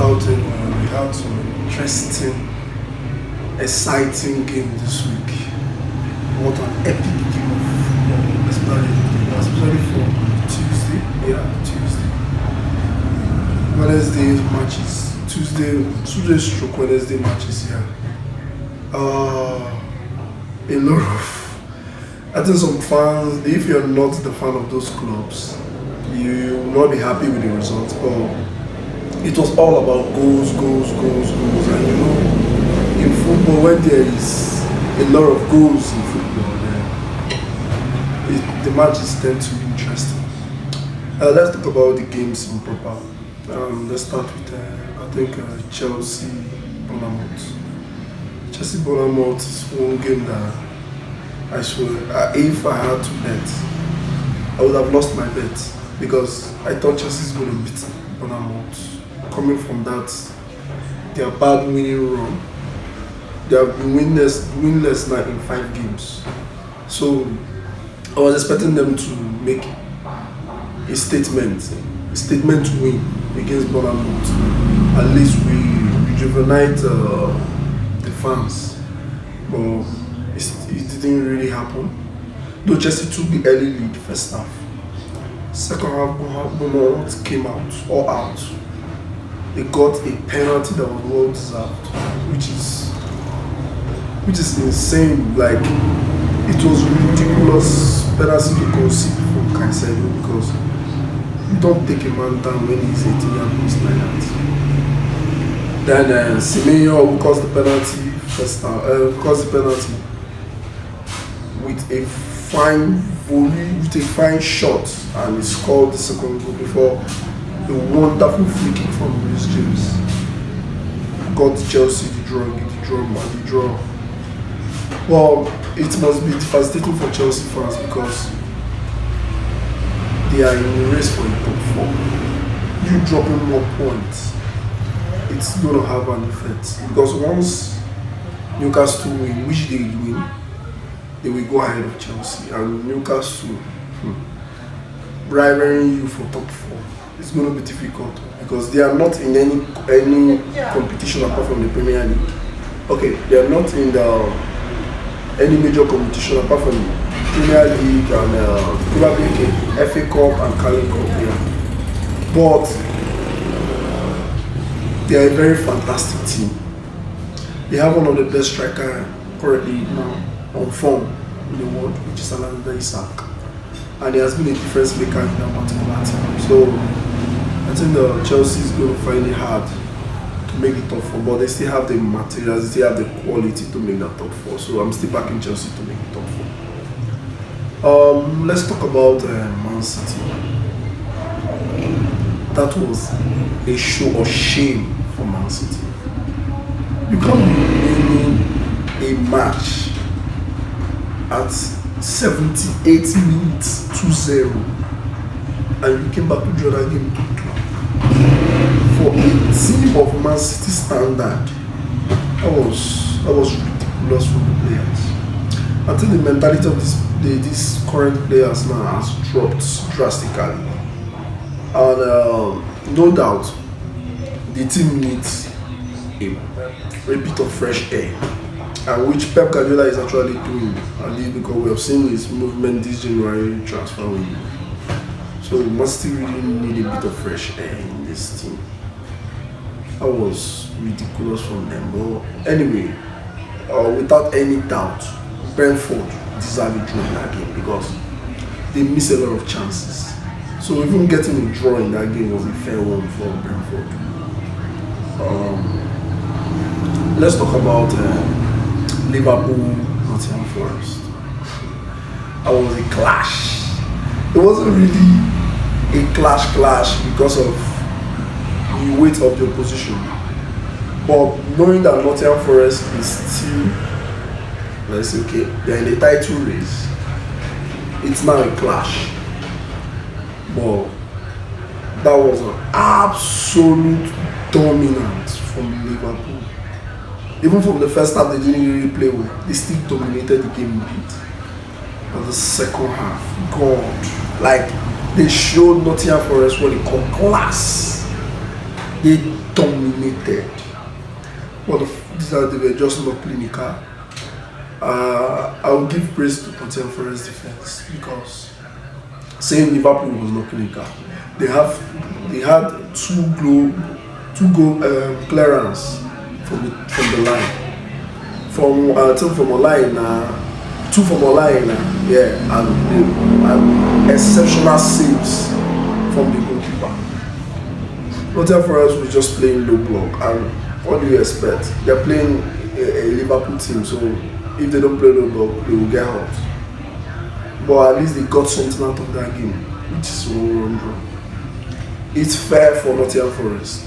doubt it, we had some interesting, exciting game this week. What an epic game of football, especially for Tuesday. Yeah, Tuesday. Wednesday matches. Tuesday stroke Wednesday matches. Yeah. A lot of. I think some fans, if you're not the fan of those clubs, you will not be happy with the results. But it was all about goals. And you know, in football, when there is a lot of goals in football, then the matches tend to be interesting. Let's talk about the games in proper. Let's start with, I think, Chelsea Bournemouth. Chelsea Bournemouth is one game that I swear, if I had to bet, I would have lost my bet because I thought Chelsea's going to beat Bournemouth. Coming from that, their bad winning run, they have been winless now in 5 games. So I was expecting them to make a statement to win against Bournemouth. At least we rejuvenate the fans, but it didn't really happen. Though Chelsea took the early lead first half. Second half, Bournemouth came out. They got a penalty that was well deserved, which is insane. Like, it was ridiculous penalty to concede from Caicedo because you don't take a man down when he's 18 years old like that. Then Semenyo, who caused the penalty first half, caused the penalty with a fine volley, with a fine shot, and he scored the second goal before a wonderful free kick from Reece James got Chelsea the draw. Well, it must be devastating for Chelsea fans because they are in the race for the top 4. You dropping more points, it's going to have an effect because once Newcastle win, which they win, they will go ahead of Chelsea, and Newcastle rivaling you for top 4. It's going to be difficult because they are not in any competition apart from the Premier League. Okay, they are not in any major competition apart from Premier League and probably FA Cup and Carling Cup. Yeah. But they are a very fantastic team. They have one of the best strikers currently now on form in the world, which is Alexander Isak, and he has been a difference maker in that particular team. So I think Chelsea is going to find it hard to make the top 4, but they still have the materials, they still have the quality to make that top 4. So I'm still backing Chelsea to make the top 4. Let's talk about Man City. That was a show of shame for Man City. You can't be winning a match at 78 minutes 2-0 and you came back to draw that game 2-2. For a team of Man City standard, that was ridiculous for the players. I think the mentality of these current players now has dropped drastically, and no doubt the team needs a bit of fresh air, and which Pep Guardiola is actually doing, at least because we have seen his movement this January transfer window. So we must still really need a bit of fresh air in this team. That was ridiculous from them. But anyway, without any doubt, Brentford deserved a draw in that game because they missed a lot of chances. So even getting a draw in that game was a fair one for Brentford. Let's talk about Liverpool, Nottingham Forest. That was a clash. It wasn't really a clash because of the weight of the opposition. But knowing that Nottingham Forest is still, let's say, okay, they're in the title race, it's now a clash. But that was an absolute dominance from Liverpool. Even from the first half, they didn't really play well. They still dominated the game a bit. But the second half, God, like they showed Nottingham Forest what they call class. They dominated. But they were just not clinical. I will give praise to Nottingham Forest defense because saying Liverpool was not clinical. They had two goal clearance from the line. From a line, two from a line, yeah, and exceptional saves from the goalkeeper. Nottingham Forest was just playing low block, and what do you expect? They're playing a Liverpool team, so if they don't play low block, they will get hurt. But at least they got something out of that game, which is 1-1 It's fair for Nottingham Forest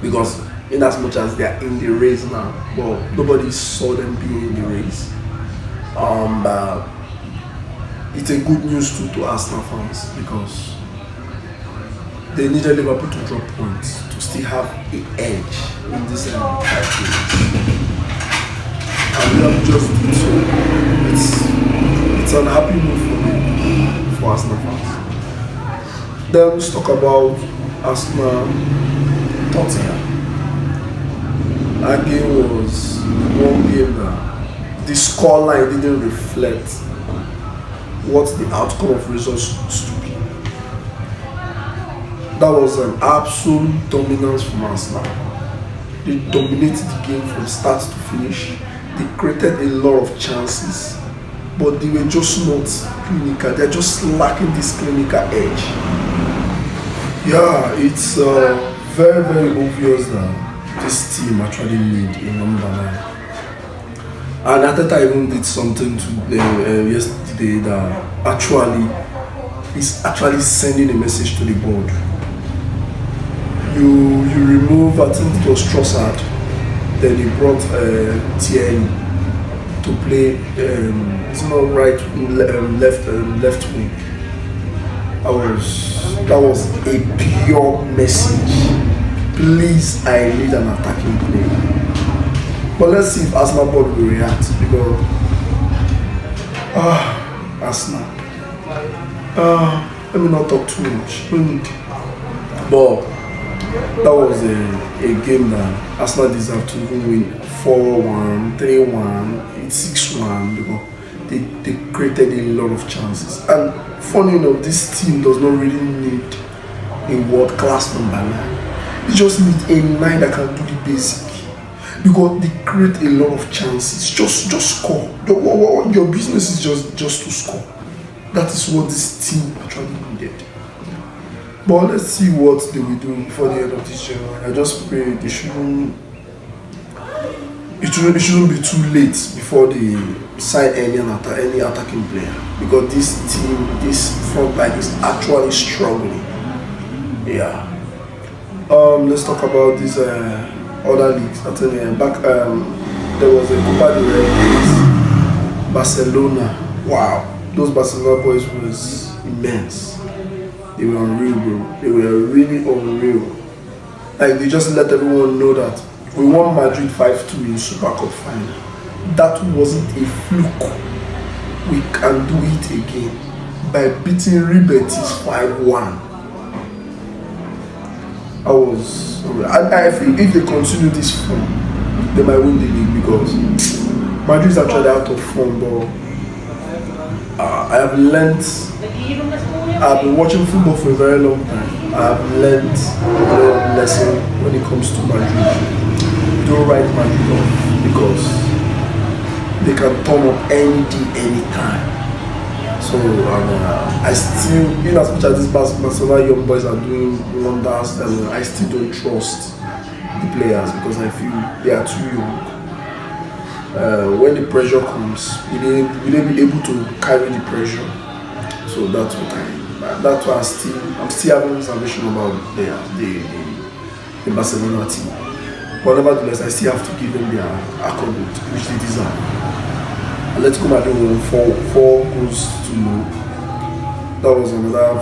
because in as much as they are in the race now, but nobody saw them being in the race. It's a good news too to Arsenal fans because they needed Liverpool to drop points to still have an edge in this 5 games. And we have just did so. It's an happy move for me, for Arsenal fans. Then let's talk about Arsenal Tottenham. That game was one game that the scoreline didn't reflect what the outcome of results to be. That was an absolute dominance from Arsenal. They dominated the game from start to finish. They created a lot of chances, but they were just not clinical. They're just lacking this clinical edge. Yeah, it's very, very obvious that this team actually need a number 9. And Ateta even did something yesterday that is actually sending a message to the board. You remove, I think it was Trossard, then he brought Tierney to play, it's not right, left wing. That was a pure message. Please, I need an attacking player. But let's see if Arsenal board will react because Arsenal. Let me not talk too much. But that was a game that Arsenal deserved to even win 4-1, 3-1, 6-1 because they created a lot of chances. And funny enough, this team does not really need a world-class number 9. They just need a 9 that can do the basic. Because they create a lot of chances. Just score. Your business is just to score. That is what this team actually needed. But let's see what they will do before the end of this year. I just pray it shouldn't be too late before they sign any attacking player. Because this team, this front line is actually struggling. Yeah. Let's talk about this other leagues. I tell you, there was a Copa del Rey, Barcelona. Wow, those Barcelona boys was immense. They were unreal, bro. They were really unreal. Like they just let everyone know that we won Madrid 5-2 in Super Cup final. That wasn't a fluke. We can do it again by beating Real Betis 5-1. I feel if they continue this form, they might win the league because Madrid is actually out of form. But I've been watching football for a very long time. I've learned a lesson when it comes to Madrid. Don't write Madrid off because they can turn up any day, anytime. So I still, in as much as these Barcelona young boys are doing wonders, I still don't trust the players because I feel they are too young. When the pressure comes, will they be able to carry the pressure? So that's why I'm still having reservation about the Barcelona team. But nevertheless, I still have to give them their accolade, which they deserve. Atletico Madrid won 4 goals to 0. That was another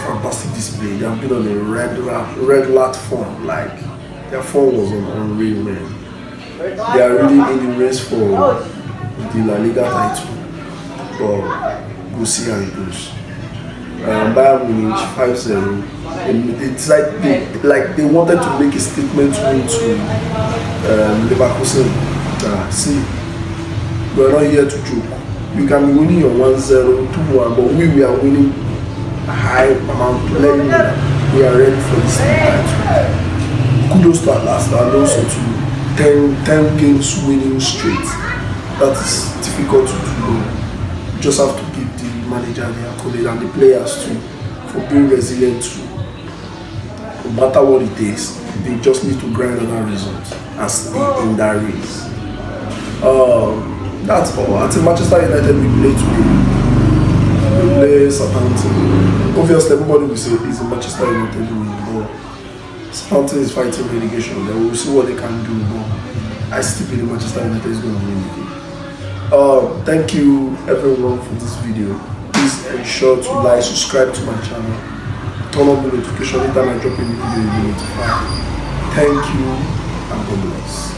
fantastic display. They have been on a red lat form, like their form was unreal, man. They are really in the race for the La Liga title, but we'll see how it goes. Bayern Munich 5-0 It's like they wanted to make a statement to Liverpool saying, see, we're not here to joke. You can be winning your 1-0, 2-1, but we are winning a high amount to let you know that we are ready for this title. Kudos to Atlanta and also to 10 games winning straight. That is difficult to do. You just have to give the manager the accolade and the players too for being resilient too. No matter what it is, they just need to grind on that result and stay in that race. That's all. I think Manchester United will play today. We play Southampton. Obviously, everybody will say it's a Manchester United win, but Southampton is fighting relegation. Then we'll see what they can do. But I still believe Manchester United is going to win the game. Thank you everyone for this video. Please ensure to like, subscribe to my channel, turn on the notification anytime I drop a new video, you'll be notified. Thank you and God bless.